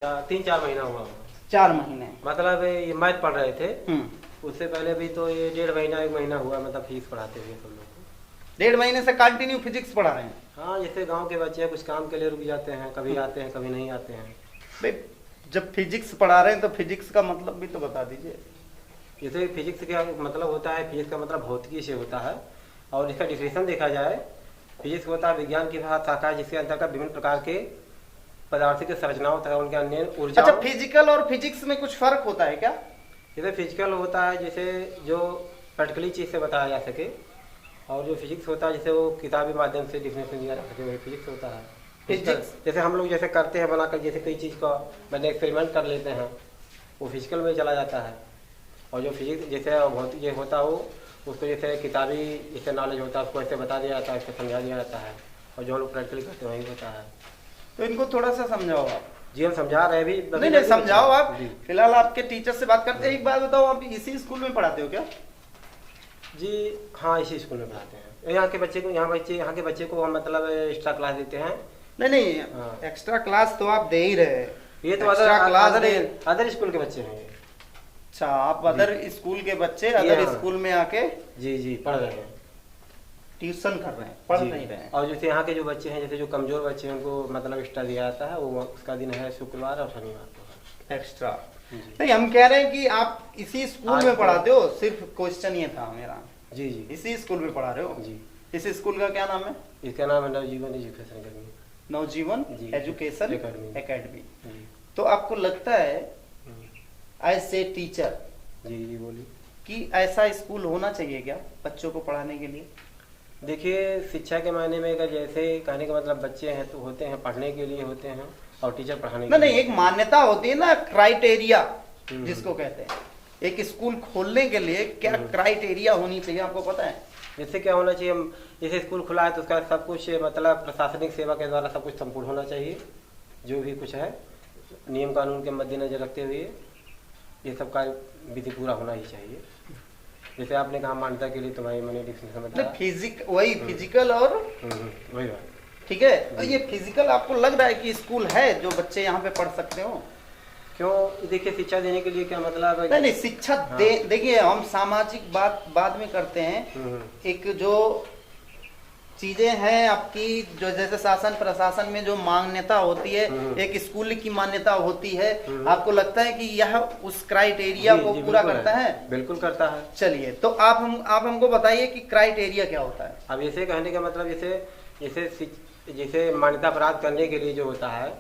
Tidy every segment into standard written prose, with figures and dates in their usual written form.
तीन चार महीना हुआ। 4 महीने। मतलब ये मैथ पढ़ रहे थे, हम्म। उससे पहले भी तो ये 1.5 महीना 1 महीना हुआ, मतलब फिजिक्स पढ़ाते हुए सब लोग को। 1.5 महीने से कंटिन्यू फिजिक्स पढ़ा रहे हैं? हाँ, जैसे गांव के बच्चे हैं, कुछ काम के लिए रुक जाते हैं, कभी आते हैं कभी नहीं आते हैं। भाई जब फिजिक्स पढ़ा रहे हैं तो फिजिक्स का मतलब भी तो बता दीजिए। जैसे फिजिक्स का मतलब होता है, फिजिक्स का मतलब भौतिकी से होता है, और इसका डिफिनेशन देखा जाए, फिजिक्स होता है विज्ञान की शाखा जिसके अंतर्गत विभिन्न प्रकार के पदार्थ की संरचनाओं तथा उनके अन्य ऊर्जा। अच्छा, फिजिकल और फिजिक्स में कुछ फर्क होता है क्या? जैसे फिजिकल होता है जैसे जो प्रैक्टिकली चीज़ से बताया जा सके, और जो फिजिक्स होता है जैसे वो किताबी माध्यम से डिफिनेशन दिया जा सके, वही फिजिक्स होता है। फिजिक्स जैसे हम लोग जैसे करते हैं बनाकर, जैसे कोई चीज़ का मैंने एक्सपेरिमेंट कर लेते हैं, वो फिजिकल में चला जाता है। और जो फिजिक्स जैसे भौतिक ये होता हो, उसको जैसे किताबी जैसे नॉलेज होता है, उसको ऐसे बता दिया जाता है, इसको समझा दिया जाता है, और जो हम लोग प्रैक्टिकली करते हैं वही होता है। तो इनको थोड़ा सा समझाओ आप। जी हम समझा रहे हैं भी। नहीं समझाओ आप। जी। फिलहाल आपके टीचर से बात करते हैं। एक बात बताओ, आप इसी स्कूल में पढ़ाते हो क्या? जी हाँ, इसी स्कूल में पढ़ाते हैं। यहाँ के बच्चे को यहाँ के बच्चे को हम मतलब एक्स्ट्रा क्लास देते हैं। नहीं हाँ। एक्स्ट्रा क्लास तो आप दे ही रहे हैं। ये तो एक्स्ट्रा क्लास अदर स्कूल के बच्चे हैं ये। अच्छा, आप अदर स्कूल के बच्चे अदर हाँ। स्कूल में आके जी पढ़ रहे हैं, ट्यूशन कर रहे हैं, पढ़ जी। नहीं रहे हैं। और जैसे यहाँ के जो बच्चे हैं, जैसे जो कमजोर बच्चे हैं, उनको मतलब एक्स्ट्रा दिया जाता है। वो उसका दिन है शुक्रवार और शनिवार को है। एक्स्ट्रा जी नहीं, हम कह रहे हैं कि आप इसी स्कूल आज में तो- पढ़ाते हो। सिर्फ क्वेश्चन ये था मेरा, जी इसी स्कूल में पढ़ा रहे हो? जी। इस स्कूल का क्या नाम है? इसका नाम है Navjeevan education academy. Navjeevan ji. Education academy. Academy. जी तो आपको लगता है एज ए टीचर जी बोलिए। कि ऐसा स्कूल होना चाहिए क्या बच्चों को पढ़ाने के लिए? देखिए, शिक्षा के मायने में अगर जैसे कहने का मतलब बच्चे हैं तो होते हैं पढ़ने के लिए होते हैं, और टीचर पढ़ाने के नहीं, लिए। एक मान्यता होती है ना, क्राइटेरिया हम्म। जिसको कहते हैं। एक स्कूल खोलने के लिए क्या क्राइटेरिया होनी चाहिए, आपको पता है? जैसे क्या होना चाहिए, जैसे स्कूल खुला है तो उसका सब कुछ मतलब प्रशासनिक सेवा के द्वारा सब कुछ संपूर्ण होना चाहिए। जो भी कुछ है नियम कानून के मद्देनजर रखते हुए ये सब का विधि पूरा होना ही चाहिए। जैसे आपने कहा मान्यता के लिए, तुम्हारी मैंने डिफिनेशन बताया। वही फिजिकल और वही बात। ठीक है। तो ये फिजिकल आपको लग रहा है कि स्कूल है जो बच्चे यहाँ पे पढ़ सकते हो? क्यों? देखिए, शिक्षा देने के लिए क्या मतलब है? नहीं शिक्षा हाँ। देखिए, हम सामाजिक बात बाद में करते हैं। एक जो चीजें हैं आपकी, जो जैसे शासन प्रशासन में जो मान्यता होती है, एक स्कूल की मान्यता होती है, आपको लगता है कि यह उस क्राइटेरिया को पूरा करता है? बिल्कुल करता है। चलिए, तो आप हमको बताइए कि क्राइटेरिया क्या होता है? अब ऐसे कहने का मतलब जैसे मान्यता प्राप्त करने के लिए जो होता है,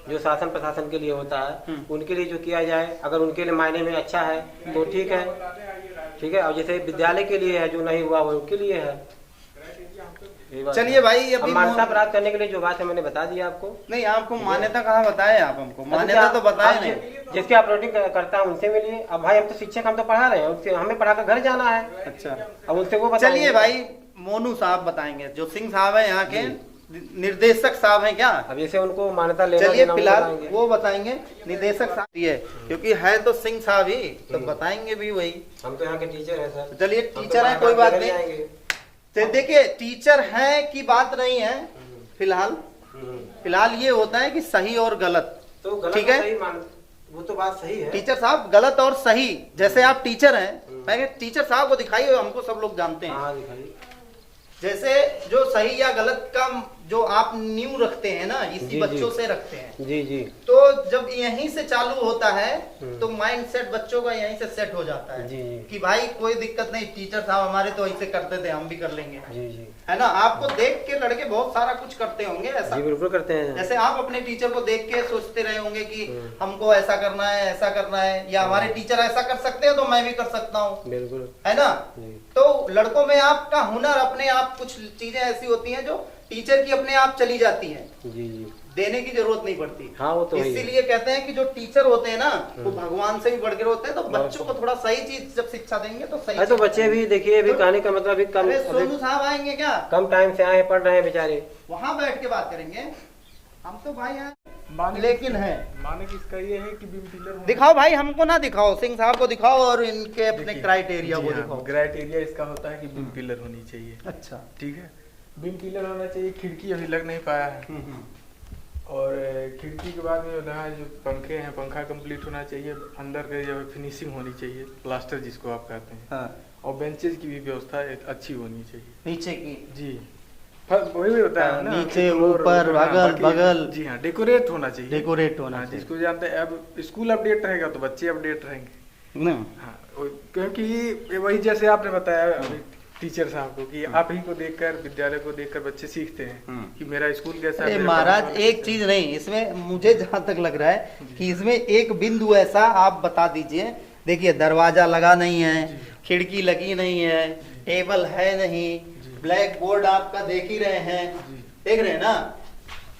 जो शासन प्रशासन के लिए होता है, उनके लिए जो किया जाए, अगर उनके लिए मायने में अच्छा है तो ठीक है, ठीक है। और जैसे विद्यालय के लिए है, जो नहीं हुआ वो उनके लिए है। चलिए भाई, अभी मान्यता प्राप्त करने के लिए जो बात है मैंने बता दिया आपको। नहीं, आपको मान्यता कहाँ बताए? आप हमको मान्यता तो बताए नहीं। जिसके अपलोडिंग करता है उनसे मिलिए। अब भाई हम तो शिक्षक, हम तो पढ़ा रहे हैं, उससे हमें पढ़ाकर घर जाना है। अच्छा, अब उनसे वो चलिए भाई, मोनू साहब बताएंगे, जो सिंह साहब है यहाँ के निर्देशक साहब हैं क्या? अब जैसे उनको मान्यता लेना, चलिए देना फिलहाल बताएंगे। वो बताएंगे, निर्देशक साहब ही है, क्योंकि है तो सिंह साहब ही, तो बताएंगे भी वही। हम तो यहाँ के टीचर हैं सर। चलिए, हम तो टीचर है, कोई बात नहीं। जाएंगे। तो देखिए, टीचर है की बात नहीं है। फिलहाल ये होता है कि सही और गलत, तो गलत ठीक है? सही वो तो बात सही है। टीचर साहब, गलत और सही, जैसे आप टीचर हैं, पहले टीचर साहब को दिखाइए, हमको सब लोग जानते हैं। हाँ दिखाइए। जैसे जो सही या गलत का जो आप न्यू रखते हैं ना, इसी बच्चों से रखते हैं। जी तो जब यहीं से चालू होता है तो माइंड सेट बच्चों का यहीं से सेट हो जाता है। जी। कि भाई कोई दिक्कत नहीं, टीचर साहब हमारे तो ऐसे करते थे, हम भी कर लेंगे। जी है ना? आपको देख के लड़के बहुत सारा कुछ करते होंगे ऐसा। जी बिल्कुल करते हैं। जैसे आप अपने टीचर को देख के सोचते रहे होंगे कि हमको ऐसा करना है, ऐसा करना है, या हमारे टीचर ऐसा कर सकते हैं तो मैं भी कर सकता हूँ। बिल्कुल, है ना? जी। तो लड़कों में आपका हुनर, अपने आप कुछ चीजें ऐसी होती हैं जो टीचर की अपने आप चली जाती हैं, जी देने की जरूरत नहीं पड़ती। हाँ वो तो है ही। इसीलिए कहते हैं कि जो टीचर होते हैं ना, वो भगवान से भी बढ़कर होते हैं। तो बच्चों को थोड़ा सही चीज जब शिक्षा देंगे तो सही। तो बच्चे भी देखिए, अभी कहने का मतलब अभी कम, सोनू साहब आएंगे क्या? कम टाइम से आए, पढ़ रहे हैं बेचारे। वहाँ बैठ के बात करेंगे हम तो भाई हैं, लेकिन है माने कि इसका ये है कि बीम पिलर दिखाओ भाई, हमको ना दिखाओ, सिंह साहब को दिखाओ और इनके अपने क्राइटेरिया को दिखाओ। क्राइटेरिया इसका होता है कि बीम पिलर होनी चाहिए। अच्छा, ठीक है, बीम पिलर होना चाहिए। खिड़की अभी लग नहीं पाया है, और खिड़की के बाद में यहाँ जो पंखे हैं, पंखा कंप्लीट होना चाहिए, अंदर के जो फिनिशिंग होनी चाहिए, प्लास्टर जिसको आप कहते हैं। हाँ। और बेंचेज की भी व्यवस्था अच्छी होनी चाहिए नीचे की। जी, वही भी होता है ना, नीचे ऊपर बगल बगल। जी हाँ, डेकोरेट होना चाहिए। डेकोरेट होना चाहिए, जिसको जानते हैं। अब स्कूल अपडेट रहेगा तो बच्चे अपडेट रहेंगे ना। हाँ, क्योंकि वही जैसे आपने बताया टीचर साहब को कि आप ही को देखकर, विद्यालय को देखकर बच्चे सीखते हैं कि मेरा स्कूल कैसा है। महाराज एक चीज नहीं, इसमें मुझे जहाँ तक लग रहा है कि इसमें एक बिंदु ऐसा आप बता दीजिए। देखिए, दरवाजा लगा नहीं है, खिड़की लगी नहीं है, टेबल है नहीं, ब्लैक बोर्ड आपका देख ही रहे हैं, देख रहे हैं ना,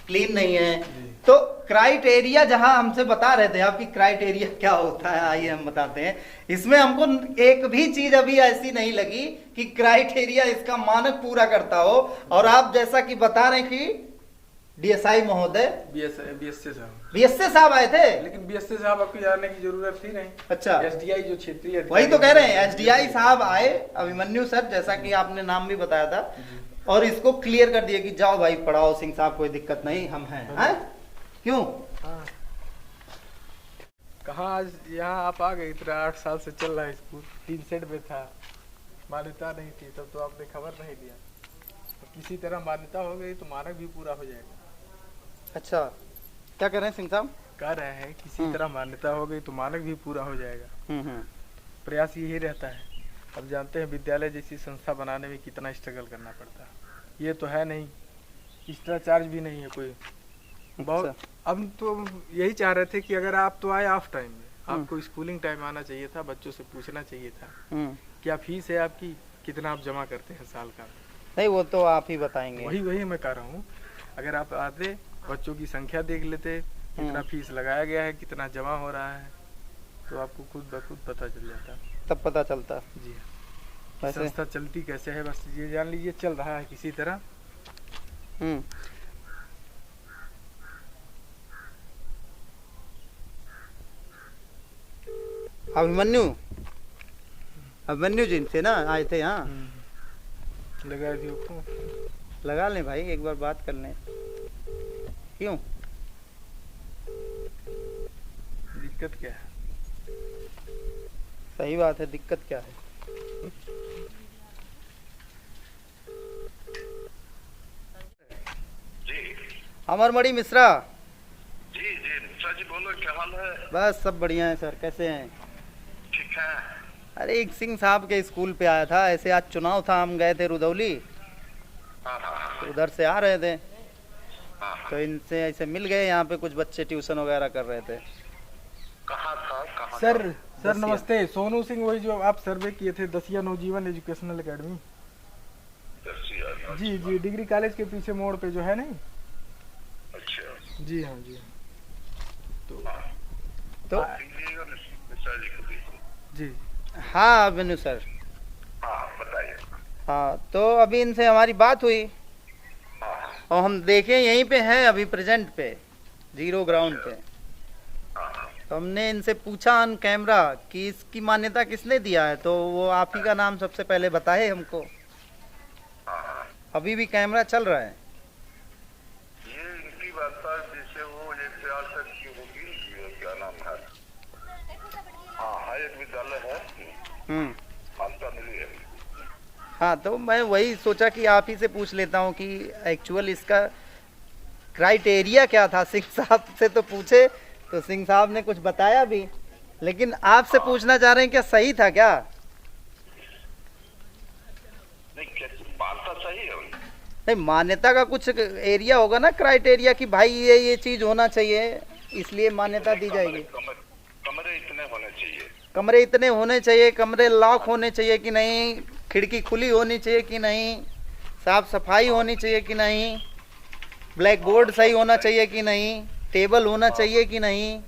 क्लीन नहीं है। तो क्राइटेरिया जहां हमसे बता रहे थे आपकी क्राइटेरिया क्या होता है, आइए हम बताते हैं। इसमें हमको एक भी चीज अभी ऐसी नहीं लगी कि क्राइटेरिया इसका मानक पूरा करता हो। और आप जैसा कि बता रहे हैं कि डीएसआई महोदय, बीएसए साहब आए थे, लेकिन बीएसए साहब आपको जाने की जरूरत ही नहीं। अच्छा, एसडीआई जो क्षेत्रीय, वही तो कह रहे हैं, एसडीआई साहब आए, अभिमन्यु सर, जैसा कि आपने नाम भी बताया था, और इसको क्लियर कर दिया कि जाओ भाई पढ़ाओ सिंह साहब, कोई दिक्कत नहीं, हम हैं। क्यों? हाँ। कहाँ आज यहाँ आप आ गए, इतना 8 साल से चल रहा है स्कूल, 3 सेट में था, मान्यता नहीं थी, तब तो आपने खबर नहीं दिया। तो किसी तरह मान्यता हो गई तो मानक भी पूरा हो जाएगा। अच्छा, क्या कर रहे हैं सिंह साहब? कह रहे हैं किसी तरह मान्यता हो गई तो मानक भी पूरा हो जाएगा। प्रयास यही रहता है। अब जानते हैं विद्यालय जैसी संस्था बनाने में कितना स्ट्रगल करना पड़ता है। ये तो है नहीं, एक्स्ट्रा चार्ज भी नहीं है कोई बहुत। अब तो यही चाह रहे थे कि अगर आप तो आए ऑफ टाइम में, आपको स्कूलिंग टाइम आना चाहिए था, बच्चों से पूछना चाहिए था क्या फीस है आपकी, कितना आप जमा करते हैं साल का। नहीं, वो तो आप ही बताएंगे। वही मैं कह रहा हूँ, अगर आप आते, बच्चों की संख्या देख लेते, कितना फीस लगाया गया है, कितना जमा हो रहा है, तो आपको खुद ब खुद पता चल जाता। तब पता चलता। जी हाँ, संस्था चलती कैसे है, बस ये जान लीजिए चल रहा है किसी तरह। अभिमन्यु जी से ना आए थे यहाँ। लगा दियो को लगा लें भाई, एक बार बात कर लें। क्यों, दिक्कत क्या है? सही बात है, दिक्कत क्या है? अमरमणि मिश्रा जी मिश्रा जी बोलो, क्या हाल है? बस सब बढ़िया है सर, कैसे हैं? ठीक है। अरे एक सिंह साहब के स्कूल पे आया था, ऐसे आज चुनाव था, हम गए थे रुदौली, तो उधर से आ रहे थे, तो इनसे ऐसे मिल गए। यहाँ पे कुछ बच्चे ट्यूशन वगैरह कर रहे थे। कहाँ था? सर नमस्ते, सोनू सिंह, वही जो आप सर्वे किए थे, दसिया नवजीवन एजुकेशनल एकेडमी। जी, डिग्री कॉलेज के पीछे मोड़ पे जो है नहीं। अच्छा, जी हाँ। तो जी हाँ अभिमन्यु सर, बताइए। हाँ, तो अभी इनसे हमारी बात हुई और हम देखें यहीं पे हैं अभी प्रेजेंट पे, 0 ग्राउंड पे। तो हमने इनसे पूछा ऑन कैमरा कि इसकी मान्यता किसने दिया है, तो वो आप ही का नाम सबसे पहले बताए हमको। अभी भी कैमरा चल रहा है। ये इनकी वार्ता जैसे वो जैसे आज तक की होगी, क्या नाम है? हाँ, एक विद्यालय है, मान्यता मिली है। हाँ, तो मैं वही सोचा कि आप ही से पूछ लेता हूँ कि एक्चुअल इसका क्राइटेरिया क्या था। सिंह साहब से तो पूछे, तो सिंह साहब ने कुछ बताया भी, लेकिन आपसे पूछना चाह रहे हैं क्या सही था क्या? मान्यता सही है? नहीं, मान्यता का कुछ एरिया होगा ना, क्राइटेरिया कि भाई ये चीज होना चाहिए, इसलिए मान्यता दी जाएगी। कमरे इतने होने चाहिए, कमरे इतने होने चाहिए, कमरे लॉक होने चाहिए कि नहीं, खिड़की खुली होनी चाहिए कि नहीं, साफ सफाई होनी चाहिए कि नहीं, ब्लैक बोर्ड सही होना चाहिए कि नहीं, टेबल होना चाहिए कि नहीं,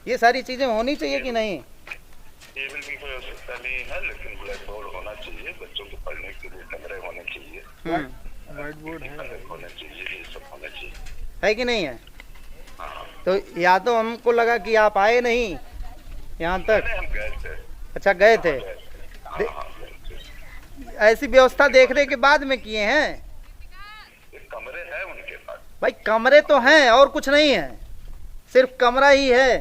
ये सारी चीजें होनी चाहिए कि नहीं। टेबल की कोई आवश्यकता नहीं है, लेकिन ब्लैक बोर्ड होना चाहिए, बच्चों के पढ़ने के लिए कमरे होने चाहिए, व्हाइट बोर्ड होने चाहिए, ये सब होना चाहिए, है कि नहीं है? तो या तो हमको लगा कि आप आए नहीं यहाँ तक। हम गए थे। अच्छा, गए थे। ऐसी व्यवस्था देखने के बाद में किए हैं? कमरे हैं उनके पास। भाई कमरे तो हैं और कुछ नहीं है, सिर्फ कमरा ही है।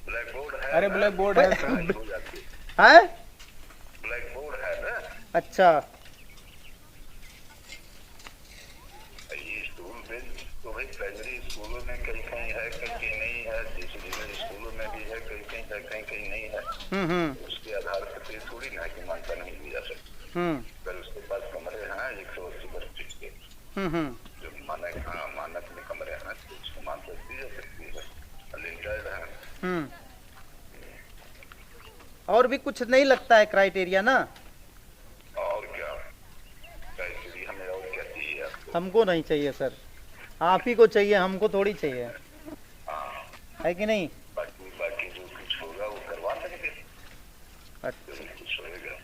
ब्लैक बोर्ड है। अरे ब्लैक बोर्ड है सर। हो जाती है। है? ब्लैक बोर्ड है ना। अच्छा, ये स्कूल बेंच तो भाई प्राइमरी स्कूलों में कहीं कहीं है, कहीं कहीं नहीं है, जूनियर स्कूलों में भी है, कहीं कहीं है, कहीं कहीं नहीं है। उसके आधार पर थोड़ी ना कि मान्यता नहीं दी जा सकती। अगर उसके पास कमरे हैं 180 के, जो मानक में कमरे हैं तो उसको मान्यता दी जा सकती है। लिमिटेड है। और भी कुछ नहीं लगता है क्राइटेरिया ना? और क्या क्राइटेरिया, हमें और क्या चाहिए आपको? हमको नहीं चाहिए सर, आप ही को चाहिए, हमको थोड़ी चाहिए, है कि नहीं? बाकी जो कुछ होगा वो करवा लेंगे। अच्छा, जो कुछ होगा।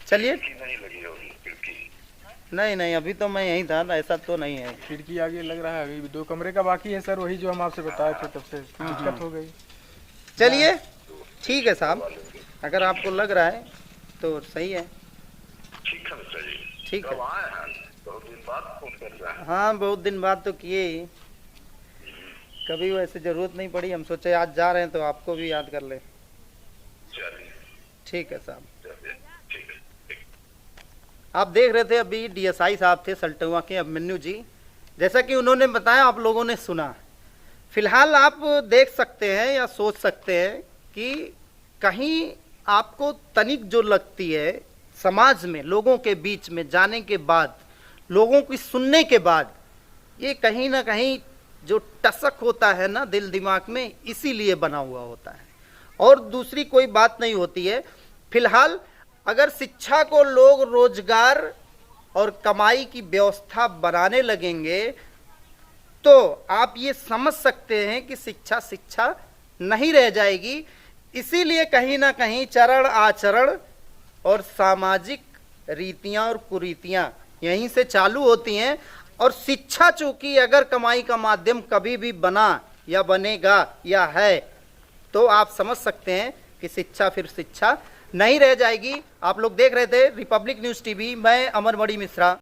चलिए। खिड़की नहीं लगी होगी, खिड़की नहीं, अभी तो मैं यहीं था ना, ऐसा तो नहीं है। खिड़की आगे लग रहा है, अभी 2 कमरे का बाकी है सर, वही जो हम आपसे बताए थे, तब से दिक्कत हो गई। चलिए ठीक है साहब, अगर आपको लग रहा है तो सही है। ठीक है मिश्रा जी। ठीक है। कब आए हैं? बहुत दिन बाद फोन कर रहे हैं। हाँ, बहुत दिन बाद तो किए ही, कभी वैसे जरूरत नहीं पड़ी, हम सोचे आज जा रहे हैं तो आपको भी याद कर ले। चलिए ठीक है साहब। चलिए, ठीक है, ठीक। आप देख रहे थे अभी डीएसआई साहब थे सल्टुआ के अभिमन्यु जी, जैसा कि उन्होंने बताया आप लोगों ने सुना। फिलहाल आप देख सकते हैं या सोच सकते हैं कि कहीं आपको तनिक जो लगती है समाज में, लोगों के बीच में जाने के बाद, लोगों की सुनने के बाद, ये कहीं ना कहीं जो टसक होता है ना दिल दिमाग में, इसीलिए बना हुआ होता है और दूसरी कोई बात नहीं होती है। फिलहाल अगर शिक्षा को लोग रोजगार और कमाई की व्यवस्था बनाने लगेंगे तो आप ये समझ सकते हैं कि शिक्षा नहीं रह जाएगी। इसीलिए कहीं ना कहीं चरण आचरण और सामाजिक रीतियां और कुरीतियां यहीं से चालू होती हैं। और शिक्षा चूंकि अगर कमाई का माध्यम कभी भी बना या बनेगा या है, तो आप समझ सकते हैं कि शिक्षा फिर शिक्षा नहीं रह जाएगी। आप लोग देख रहे थे रिपब्लिक न्यूज टीवी, मैं अमरमणि मिश्रा।